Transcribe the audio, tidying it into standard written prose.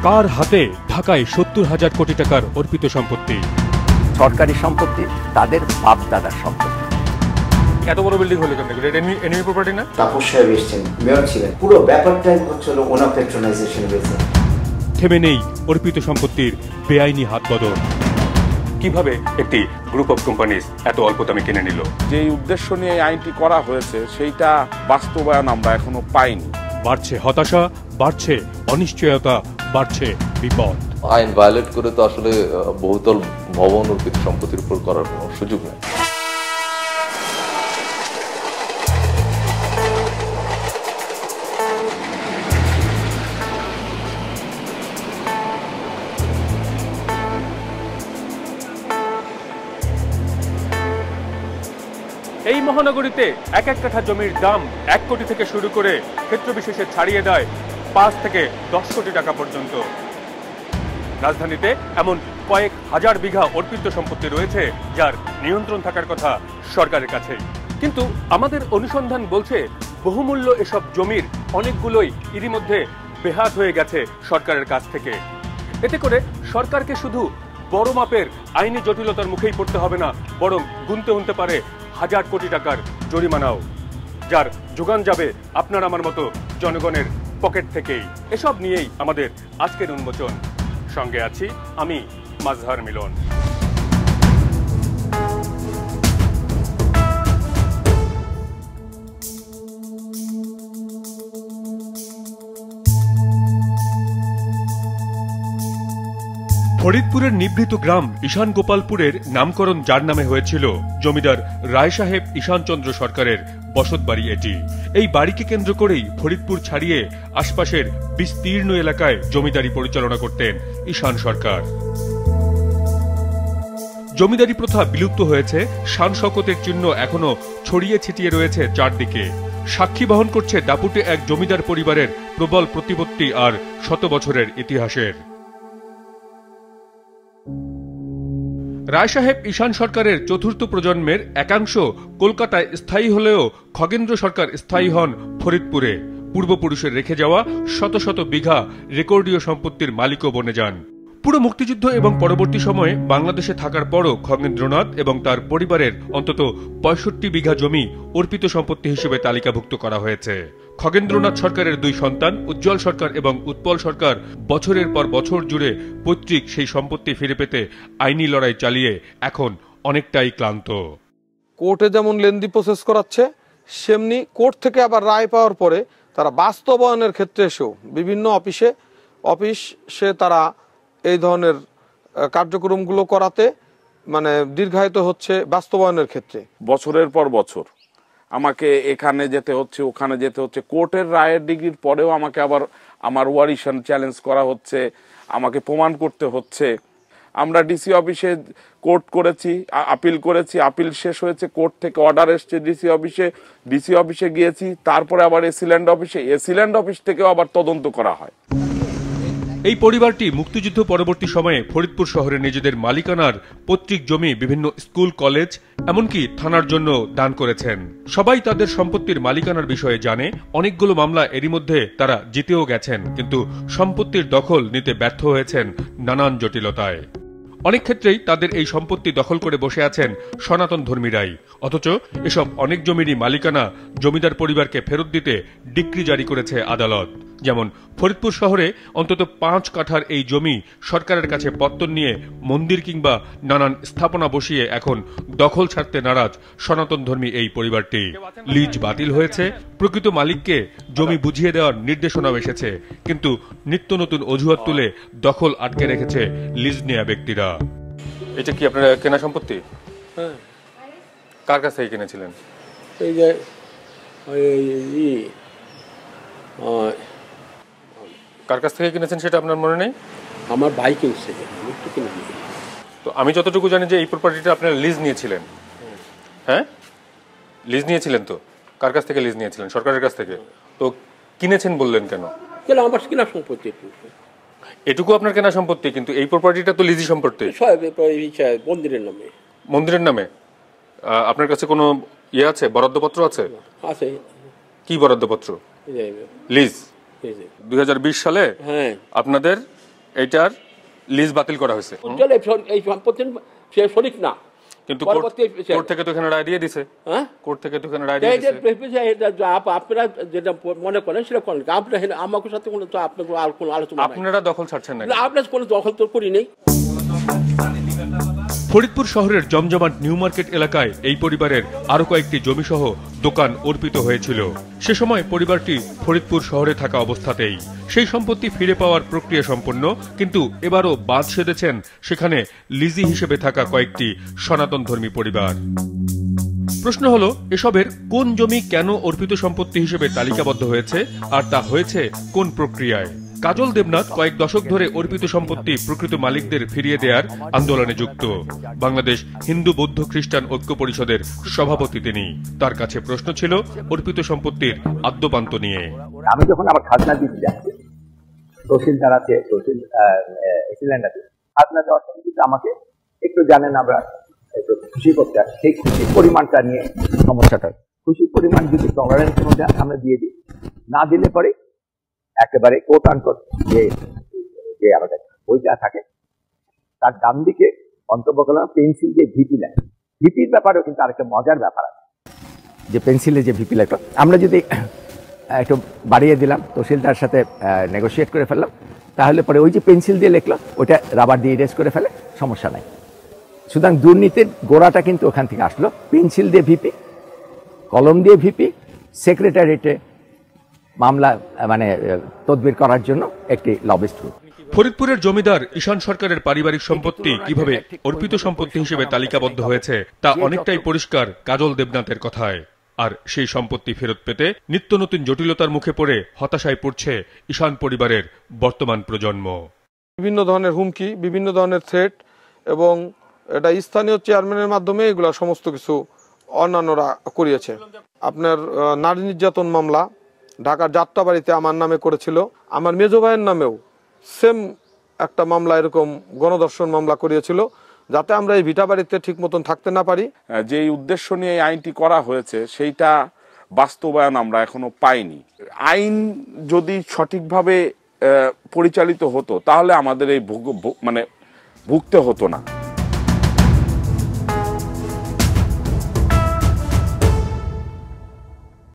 কার হাতে ঢাকায় ৭০,০০০ কোটি টাকার অর্পিত সম্পত্তি? সরকারি সম্পত্তি, তাদের বাপ দাদার সম্পত্তি। এত বড় বিল্ডিং হলো কেন? এনিমি প্রপার্টি না? তাপস সাহেব এসেছেন, মেয়র ছিলেন, পুরো ব্যাপারটাই হচ্ছিল ওনার পেট্রোনাইজেশন হয়েছে। থেমে নেই অর্পিত সম্পত্তির বেআইনি হাত বদল। কিভাবে একটি গ্রুপ অফ কোম্পানিজ এত অল্প দামে কিনে নিল? যেই উদ্দেশ্য নিয়ে এই আইনটি করা হয়েছে সেইটা বাস্তবায়ন আমরা এখনো পাইনি। বাড়ছে হতাশা, বাড়ছে অনিশ্চয়তা, বাড়ছে বিপদ। আইন ভায়োলেট করে তো আসলে বহুতল ভবন অর্পিত সম্পত্তির উপর করার কোনো সুযোগ নেই। এই মহানগরীতে এক এক কাঠা জমির দাম ১ কোটি থেকে শুরু করে ক্ষেত্র বিশেষে ছাড়িয়ে দেয় ৫ থেকে ১০ কোটি টাকা পর্যন্ত। রাজধানীতে এমন কয়েক হাজার বিঘা অর্পিত সম্পত্তি রয়েছে যার নিয়ন্ত্রণ থাকার কথা সরকারের কাছে। কিন্তু আমাদের অনুসন্ধান বলছে বহুমূল্য এসব জমির অনেকগুলোই এরই মধ্যে বেহাত হয়ে গেছে সরকারের কাছ থেকে। এতে করে সরকারকে শুধু বড় মাপের আইনি জটিলতার মুখেই পড়তে হবে না, বরং গুনতে হতে পারে হাজার কোটি টাকার জরিমানাও, যার যোগান যাবে আপনার আমার মতো জনগণের পকেট থেকেই। এসব নিয়েই আমাদের আজকের উন্মোচন। সঙ্গে আছি আমি মাজহার মিলন। ফরিদপুরের নিভৃত গ্রাম ঈশান গোপালপুরের নামকরণ যার নামে হয়েছিল জমিদার রায় সাহেব ঈশানচন্দ্র সরকারের বসতবাড়ি এটি। এই বাড়িকে কেন্দ্র করেই ফরিদপুর ছাড়িয়ে আশপাশের বিস্তীর্ণ এলাকায় জমিদারি পরিচালনা করতেন ঈশান সরকার। জমিদারি প্রথা বিলুপ্ত হয়েছে, শান শওকতের চিহ্ন এখনো ছড়িয়ে ছিটিয়ে রয়েছে চারদিকে। সাক্ষী বহন করছে দাপুটে এক জমিদার পরিবারের প্রবল প্রতিপত্তি আর শত বছরের ইতিহাসের। রায় সাহেব ঈশান সরকারের চতুর্থ প্রজন্মের একাংশ কলকাতায় স্থায়ী হলেও খগেন্দ্র সরকার স্থায়ী হন ফরিদপুরে। পূর্বপুরুষের রেখে যাওয়া শত শত বিঘা রেকর্ডীয় সম্পত্তির মালিকও বনে যান। পুরো মুক্তিযুদ্ধ এবং পরবর্তী সময়ে বাংলাদেশে থাকার পরও খগেন্দ্রনাথ এবং তার পরিবারের অন্তত ৬৫ বিঘা জমি অর্পিত সম্পত্তি হিসেবে তালিকাভুক্ত করা হয়েছে। খগেন্দ্রনাথ সরকারের দুই সন্তান উজ্জ্বল সরকার এবং উৎপল সরকার বছরের পর বছর জুড়ে পৈতৃক সেই সম্পত্তি ফিরে পেতে আইনি লড়াই চালিয়ে এখন অনেকটাই ক্লান্ত। কোর্টে যেমন লেন্দি প্রসেস করাচ্ছে, সেমনি কোর্ট থেকে আবার রায় পাওয়ার পরে তারা বাস্তবায়নের ক্ষেত্রে এসেও বিভিন্ন অফিসে তারা এই ধরনের কার্যক্রমগুলো করাতে মানে দীর্ঘায়িত হচ্ছে বাস্তবায়নের ক্ষেত্রে। বছরের পর বছর আমাকে এখানে যেতে হচ্ছে, ওখানে যেতে হচ্ছে। কোর্টের রায়ের ডিগ্রির পরেও আমাকে আবার আমার ওয়ারিশন চ্যালেঞ্জ করা হচ্ছে, আমাকে প্রমাণ করতে হচ্ছে। আমরা ডিসি অফিসে কোর্ট করেছি, আপিল করেছি, আপিল শেষ হয়েছে, কোর্ট থেকে অর্ডার এসছে ডিসি অফিসে গিয়েছি, তারপরে আবার এসিল্যান্ড অফিস থেকেও আবার তদন্ত করা হয়। এই পরিবারটি মুক্তিযুদ্ধ পরবর্তী সময়ে ফরিদপুর শহরে নিজেদের মালিকানার পৈতৃক জমি বিভিন্ন স্কুল, কলেজ, এমনকি থানার জন্য দান করেছেন। সবাই তাদের সম্পত্তির মালিকানার বিষয়ে জানে। অনেকগুলো মামলা এরই মধ্যে তারা জিতেও গেছেন, কিন্তু সম্পত্তির দখল নিতে ব্যর্থ হয়েছেন নানান জটিলতায়। অনেক ক্ষেত্রেই তাদের এই সম্পত্তি দখল করে বসে আছেন সনাতন ধর্মীরাই। অথচ এসব অনেক জমিরই মালিকানা জমিদার পরিবারকে ফেরত দিতে ডিক্রি জারি করেছে আদালত। যেমন ফরিদপুর শহরে অন্তত ৫ কাঠার এই জমি সরকারের কাছে পত্তন নিয়ে মন্দির কিংবা নানান স্থাপনা বসিয়ে এখন দখল ছাড়তে নারাজ সনাতন ধর্মী এই পরিবারটি। লিজ বাতিল হয়েছে, প্রকৃত মালিককে জমি বুঝিয়ে দেওয়ার নির্দেশনাও এসেছে, কিন্তু নিত্য নতুন অজুহাত তুলে দখল আটকে রেখেছে লিজ নেয়া ব্যক্তিরা। এটা কি আপনার কেনা সম্পত্তি? হ্যাঁ। কার কাছ থেকে কিনেছিলেন? এই যে কার কাছ থেকে কিনেছেন সেটা আপনার মনে নেই? আমার ভাই কিনছে। তো আমি যতটুকু জানি যে এই প্রপার্টিটা আপনার লিজ নিয়েছিলেন। হ্যাঁ, লিজ নিয়েছিলেন। তো কার কাছ থেকে লিজ নিয়েছিলেন? সরকারের কাছ থেকে। তো কিনেছেন বললেন কেন? আমার কেনা সম্পত্তি, এটুকু আপনার কেনা সম্পত্তি, কিন্তু এই প্রপার্টিটা তো লিজি সম্পত্তি মন্দিরের নামে। মন্দিরের নামে আপনার কাছে কোনো ইয়ে আছে, বরাদ্দপত্র আছে? আছে। কি বরাদ্দপত্র? লিজ 2020 সালে আপনাদের এটার লিজ বাতিল করা হয়েছে, উজ্জ্বল এই সম্পত্তির সে শরিক না, কিন্তু পরবর্তী কোর্ট থেকে তো এখানে রায় দিয়ে দিছে। হ্যাঁ, কোর্ট থেকে তো এখানে রায় দিয়ে দিছে। আপনারা যেটা মনে করেন সেটা করেন, আপনারা আমার সাথে কোনো আপনার আর কোনো আলোচনা, আপনারা দখল ছাড়ছেন না? আপনার কোনো দখল তো করি নেই। ফরিদপুর শহরের জমজমাট নিউ মার্কেট এলাকায় এই পরিবারের আরো কয়েকটি জমিসহ দোকান অর্পিত হয়েছিল। সে সময় পরিবারটি ফরিদপুর শহরে থাকা অবস্থাতেই সেই সম্পত্তি ফিরে পাওয়ার প্রক্রিয়া সম্পন্ন, কিন্তু এবারও বাদ সেধেছেন সেখানে লিজি হিসেবে থাকা কয়েকটি সনাতন ধর্মী পরিবার। প্রশ্ন হলো, এসবের কোন জমি কেন অর্পিত সম্পত্তি হিসেবে তালিকাবদ্ধ হয়েছে, আর তা হয়েছে কোন প্রক্রিয়ায়? কাজল দেবনাথ কয়েক দশক ধরে অর্পিত সম্পত্তি প্রকৃত মালিকদের ফিরিয়ে দেওয়ার আন্দোলনে যুক্ত। বাংলাদেশ হিন্দু বৌদ্ধ খ্রিস্টান ঐক্য পরিষদের সভাপতি তিনি। তার কাছে প্রশ্ন ছিল অর্পিত সম্পত্তির আদ্যপান্ত নিয়ে। আমি যখন আমার খাজনা দিতে যাচ্ছি, তহসিলদার আছে, তহসিল এসিল্যান্ড আছে, খাজনা দেওয়ার সময় কিন্তু আমাকে একটু জানেন আমরা একটু খুশি করতে হয়, সেই খুশির পরিমাণটা নিয়ে সমস্যাটা। খুশির পরিমাণ যদি টলারেন্সের মধ্যে আমরা দিয়ে দিই, না দিলে পরে একেবারে কোট আনকোট যে আমাদের বইটা থাকে তার ডান দিকে মন্তব্য করলাম পেন্সিল দিয়ে ভিপি লেখা। ভিপির ব্যাপারেও কিন্তু আরেকটা মজার ব্যাপার আছে, যে পেন্সিলে যে ভিপি লেখা আমরা যদি একটু বাড়িয়ে দিলাম, তহসিলদার সাথে নেগোশিয়েট করে ফেললাম, তাহলে পরে ওই যে পেন্সিল দিয়ে লিখলো ওইটা রাবার দিয়ে ইরেজ করে ফেলে, সমস্যা নাই। সুতরাং দুর্নীতির গোড়াটা কিন্তু ওখান থেকে আসলো, পেন্সিল দিয়ে ভিপি, কলম দিয়ে ভিপি, সেক্রেটারিয়েটে মামলা মানে তদবির করার জন্য একটি লবিস্ট গ্রুপ। ফরিদপুরের জমিদার ঈশান সরকারের পারিবারিক সম্পত্তি কিভাবে অর্পিত সম্পত্তি হিসেবে তালিকাবদ্ধ হয়েছে তা অনেকটাই পরিষ্কার কাজল দেবনাথের কথায়। আর সেই সম্পত্তি ফেরত পেতে নিত্য নতুন জটিলতার মুখে পড়ে হতাশায় পড়ছে ঈশান পরিবারের বর্তমান প্রজন্ম। বিভিন্ন ধরনের হুমকি, বিভিন্ন ধরনের থ্রেট, এবং এটা স্থানীয় চেয়ারম্যানের মাধ্যমে এগুলা সমস্ত কিছু অন্যান্যরা করিয়েছে। আপনার নারী নির্যাতন মামলা ঢাকার যাত্রাবাড়িতে আমার নামে করেছিল, আমার মেজ ভাইয়ের নামেও সেম একটা মামলা এরকম গণধর্ষণ মামলা করিয়েছিল, যাতে আমরা এই ভিটা বাড়িতে ঠিক মতন থাকতে না পারি। যে উদ্দেশ্য নিয়ে এই আইনটি করা হয়েছে সেইটা বাস্তবায়ন আমরা এখনো পাইনি। আইন যদি সঠিকভাবে পরিচালিত হতো তাহলে আমাদের এই ভুগতে হতো না।